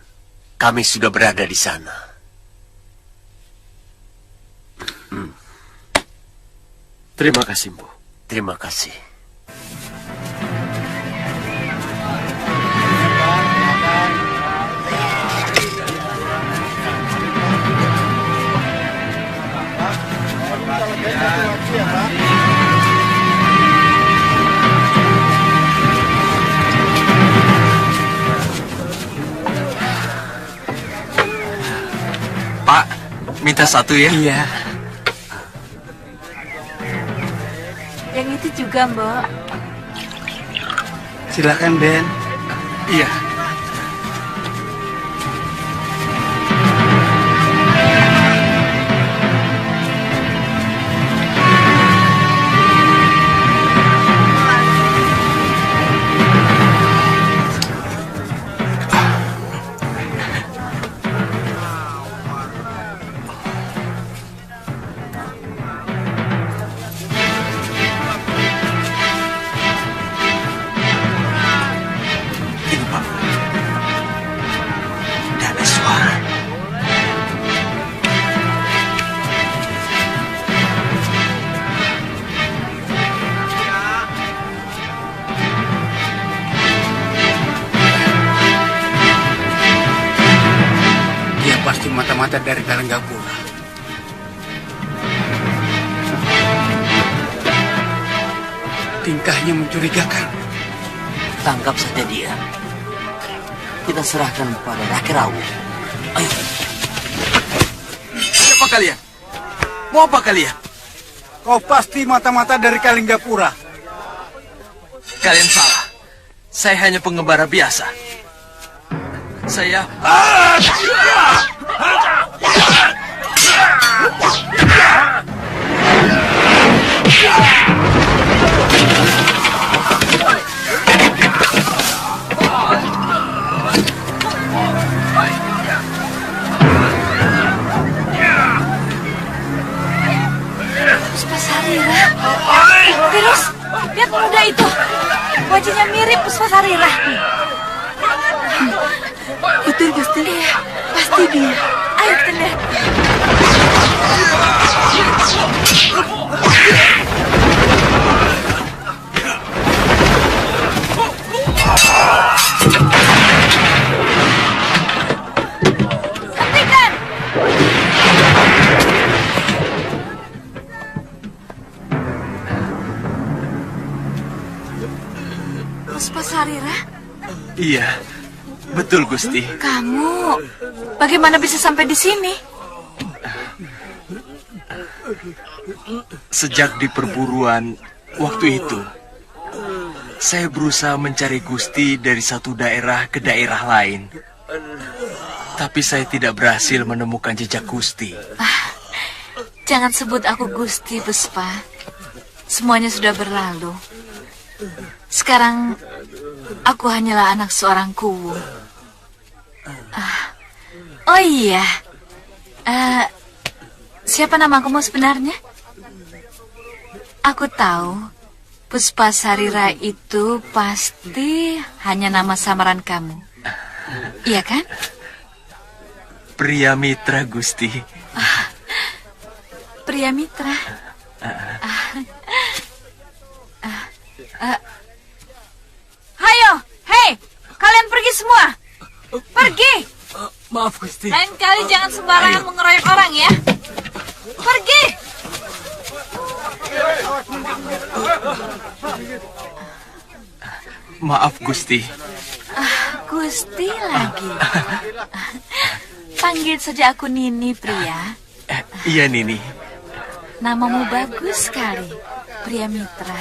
kami sudah berada di sana. Terima kasih, Bu. Terima kasih. Pak, minta satu ya? Iya. Yang itu juga, Mbok. Silakan, Den. Iya. Pasti mata-mata dari Kalinggapura. Tingkahnya mencurigakan. Tangkap saja dia. Kita serahkan kepada Raki Rawu. Ayo. Siapa kalian? Mau apa kalian? Kau pasti mata-mata dari Kalinggapura. Kalian salah. Saya hanya pengembara biasa. Saya... Puspasarira. Terus, lihat pemuda itu. Wajahnya mirip Puspasarira. Betul, Gusti. Iya, pasti dia. Ayo kita lihat. Hentikan! Puspasarira? Iya, betul Gusti. Kamu bagaimana bisa sampai di sini? Sejak di perburuan waktu itu, saya berusaha mencari Gusti dari satu daerah ke daerah lain. Tapi saya tidak berhasil menemukan jejak Gusti. Jangan sebut aku Gusti, Puspa. Semuanya sudah berlalu. Sekarang aku hanyalah anak seorang kuwu. Oh iya, siapa nama kamu sebenarnya? Aku tahu Puspasarira itu pasti hanya nama samaran kamu. Iya kan? Pria mitra, Gusti. Pria mitra. Hayo, hei, kalian pergi semua. Pergi. Maaf, Gusti. Lain kali jangan sembarangan mengeroyok orang ya. Pergi. Maaf, Gusti. Gusti lagi. Panggil saja aku Nini, pria. Iya, Nini. Namamu bagus sekali, pria mitra.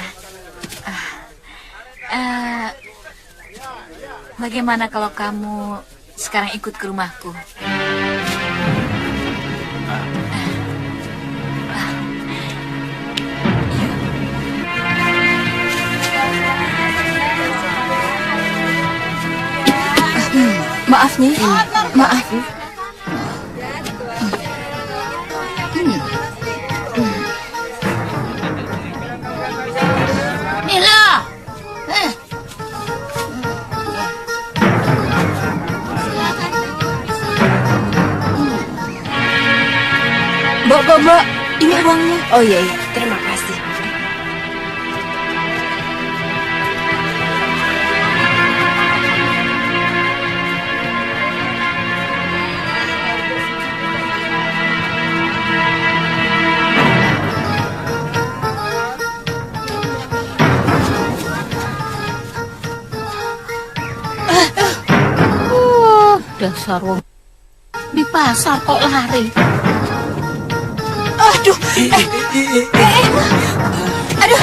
Bagaimana kalau kamu sekarang ikut ke rumahku? Maaf, Nyi. Maaf. Mila! Mbak, ini uangnya. Oh iya, terima kasih. Dasar wong di pasar kok lari. Aduh. Aduh.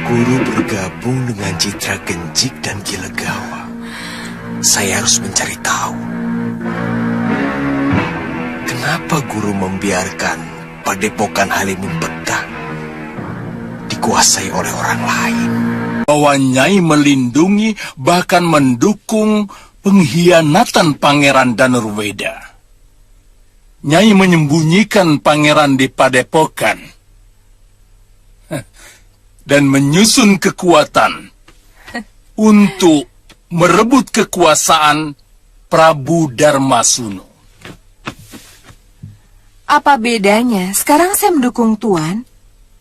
Guru bergabung dengan Citra Genjik dan Ki Legawa. Saya harus mencari tahu. Kenapa guru membiarkan Padepokan Halimun Peta dikuasai oleh orang lain? Bahwa Nyai melindungi bahkan mendukung pengkhianatan Pangeran Danurweda. Nyai menyembunyikan pangeran di Padepokan dan menyusun kekuatan untuk merebut kekuasaan Prabu Darmasuno. Apa bedanya? Sekarang saya mendukung Tuan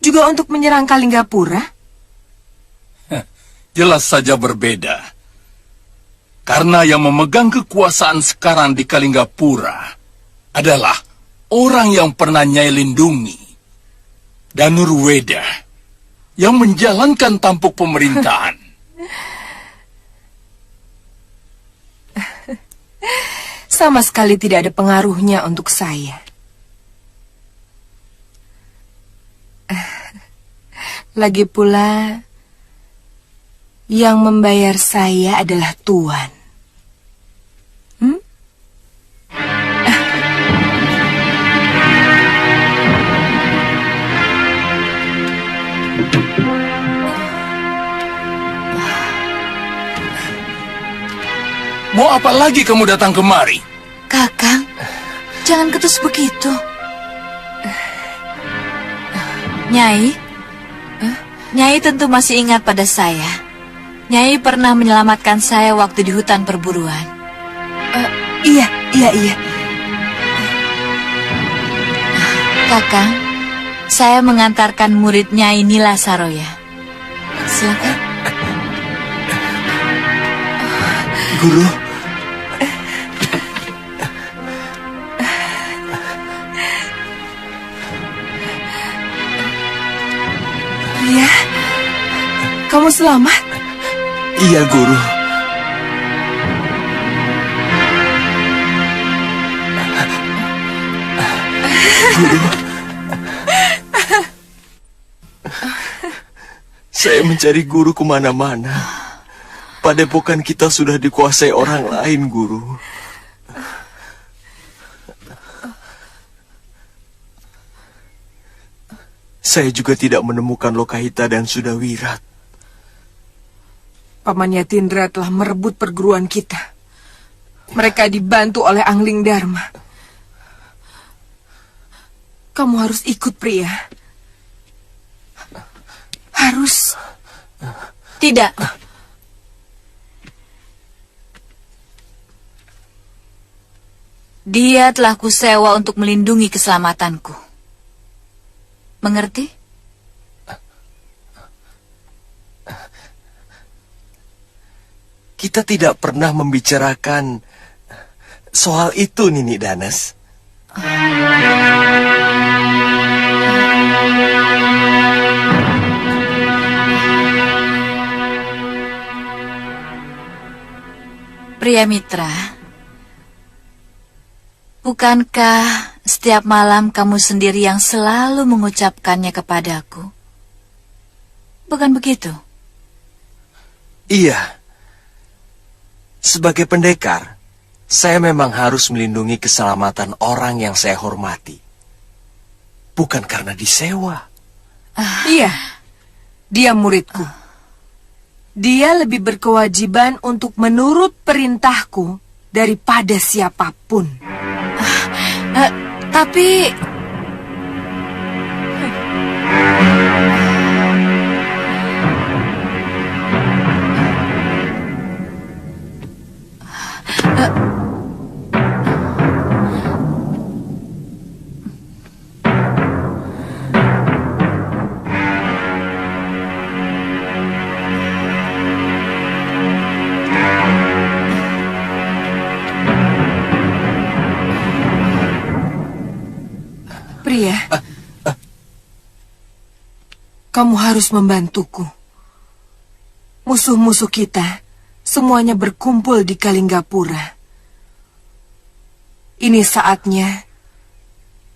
juga untuk menyerang Kalinggapura? Jelas saja berbeda. Karena yang memegang kekuasaan sekarang di Kalinggapura adalah orang yang pernah Nyai lindungi, Danurweda, yang menjalankan tampuk pemerintahan. Sama sekali tidak ada pengaruhnya untuk saya. Lagi pula, yang membayar saya adalah Tuan. Mau apa lagi kamu datang kemari? Kakang, jangan ketus begitu. Nyai, Nyai tentu masih ingat pada saya. Nyai pernah menyelamatkan saya waktu di hutan perburuan. Iya. Kakang, saya mengantarkan murid Nyai Nila Saroya. Silakan. Guru. kamu selamat? Iya, Guru. Guru. Saya mencari guru kemana-mana. Padepokan kita sudah dikuasai orang lain, Guru. Saya juga tidak menemukan Lokahita dan Sudawirat. Paman Yatindra telah merebut perguruan kita. Mereka dibantu oleh Angling Dharma. Kamu harus ikut, pria. Harus. Tidak. Dia telah kusewa untuk melindungi keselamatanku. Mengerti? Kita tidak pernah membicarakan soal itu, Nini Danes. Pria Mitra, bukankah setiap malam kamu sendiri yang selalu mengucapkannya kepadaku? Bukan begitu? Iya. Sebagai pendekar, saya memang harus melindungi keselamatan orang yang saya hormati. Bukan karena disewa. Iya, dia muridku. Dia lebih berkewajiban untuk menurut perintahku daripada siapapun. Tapi... Pria, kamu harus membantuku. Musuh-musuh kita semuanya berkumpul di Kalinggapura. Ini saatnya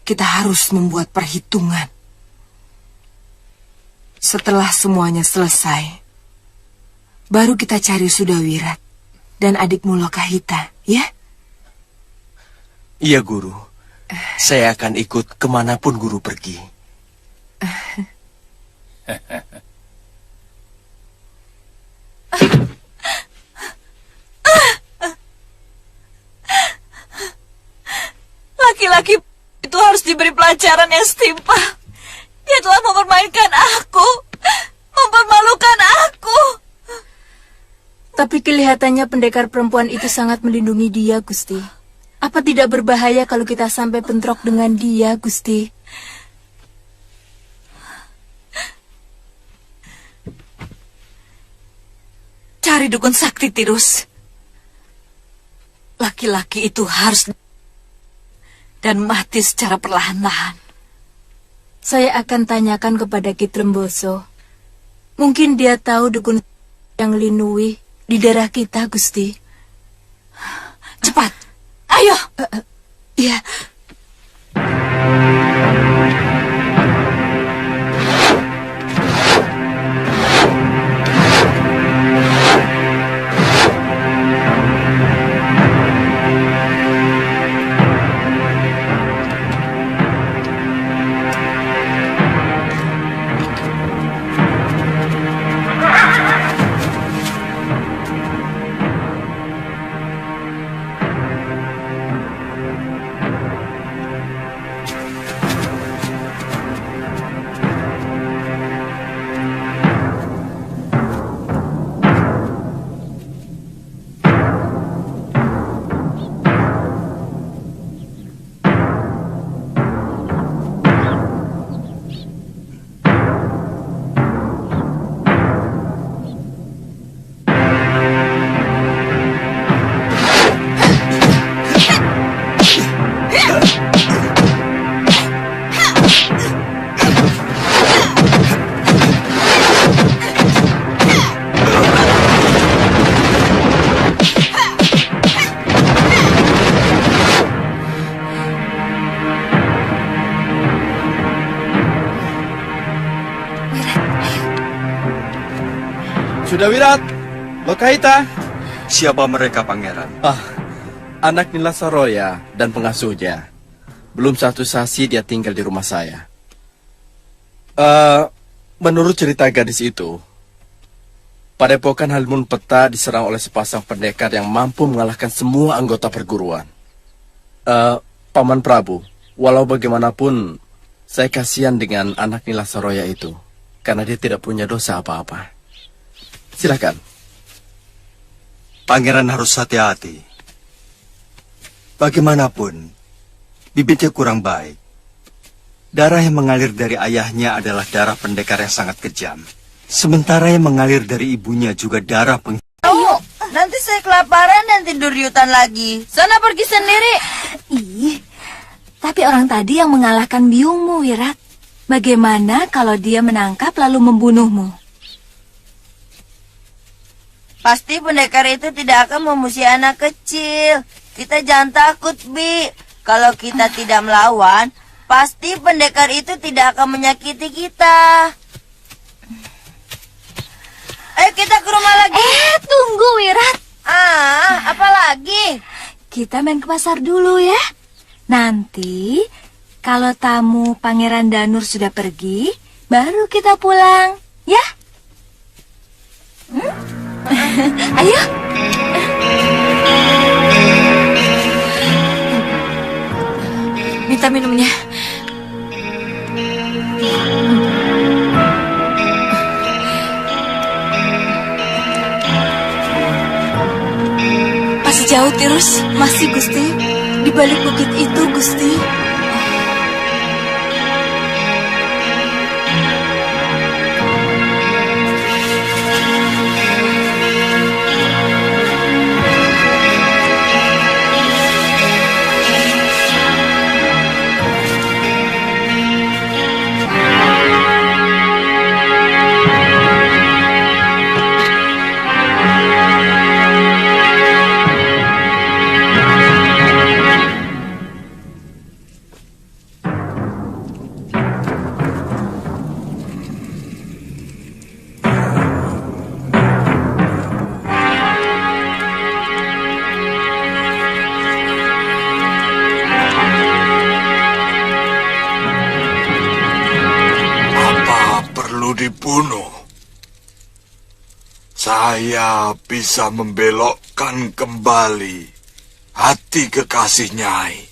kita harus membuat perhitungan. Setelah semuanya selesai, baru kita cari Sudawirat dan adikmu Lokahita, ya? Iya, Guru. Saya akan ikut kemanapun Guru pergi. Laki-laki itu harus diberi pelajaran yang setimpal. Dia telah mempermainkan aku, mempermalukan aku. Tapi kelihatannya pendekar perempuan itu sangat melindungi dia, Gusti. Apa tidak berbahaya kalau kita sampai bentrok dengan dia, Gusti? Cari dukun sakti, Tirus. Laki-laki itu harus dan mati secara perlahan-lahan. Saya akan tanyakan kepada Ki Tremboso. Mungkin dia tahu dukun yang linui di daerah kita, Gusti. Cepat, ayo. Iya. Sudah Wirat, Lokahita. Siapa mereka, Pangeran? Anak Nila Saroya dan pengasuhnya. Belum 1 sasi dia tinggal di rumah saya. Menurut cerita gadis itu, Padepokan Halimun Peta diserang oleh sepasang pendekar yang mampu mengalahkan semua anggota perguruan. Paman Prabu, walau bagaimanapun, saya kasihan dengan anak Nila Saroya itu, karena dia tidak punya dosa apa-apa. Silakan. Pangeran harus hati-hati. Bagaimanapun, bibitnya kurang baik. Darah yang mengalir dari ayahnya adalah darah pendekar yang sangat kejam. Sementara yang mengalir dari ibunya juga darah Ayo, nanti saya kelaparan dan tidur di hutan lagi. Sana pergi sendiri. Ih, tapi orang tadi yang mengalahkan biungmu, Wirat. Bagaimana kalau dia menangkap lalu membunuhmu? Pasti pendekar itu tidak akan memusuhi anak kecil. Kita jangan takut, Bi. Kalau kita tidak melawan, pasti pendekar itu tidak akan menyakiti kita. Ayo kita ke rumah lagi. Tunggu, Wirat. Apa lagi? Kita main ke pasar dulu ya. Nanti, kalau tamu Pangeran Danur sudah pergi, baru kita pulang, ya? Ayo. Minta minumnya. Masih jauh, Tirus? Masih, Gusti. Di balik bukit itu, Gusti. Dibunuh. Saya bisa membelokkan kembali hati kekasih Nyai.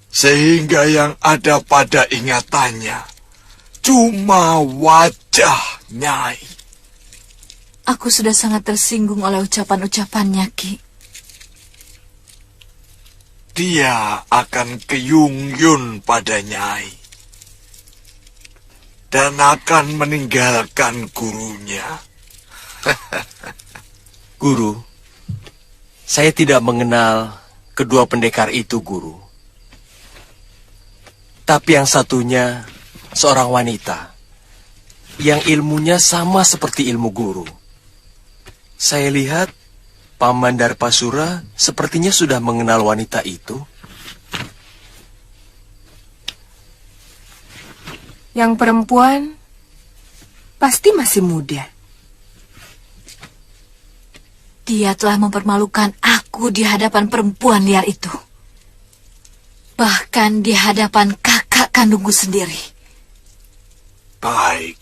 Sehingga yang ada pada ingatannya cuma wajah Nyai. Aku sudah sangat tersinggung oleh ucapan-ucapannya, Ki. Dia akan keyung-yun pada Nyai. Dan akan meninggalkan gurunya. Guru, saya tidak mengenal kedua pendekar itu, Guru. Tapi yang satunya seorang wanita yang ilmunya sama seperti ilmu Guru. Saya lihat Paman Darpasura sepertinya sudah mengenal wanita itu. Yang perempuan pasti masih muda. Dia telah mempermalukan aku di hadapan perempuan liar itu. Bahkan di hadapan kakak kandungku sendiri. Baik.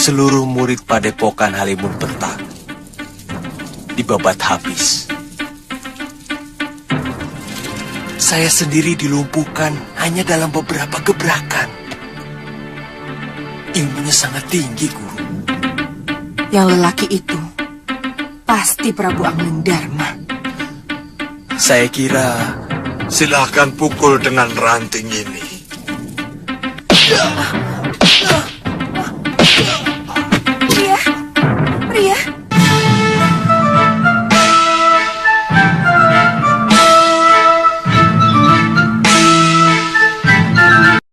Seluruh murid Padepokan Halimun Peta dibabat habis. Saya sendiri dilumpuhkan hanya dalam beberapa gebrakan. Ilmunya sangat tinggi, Guru. Yang lelaki itu pasti Prabu Anglendharma. Saya kira... Silakan pukul dengan ranting ini.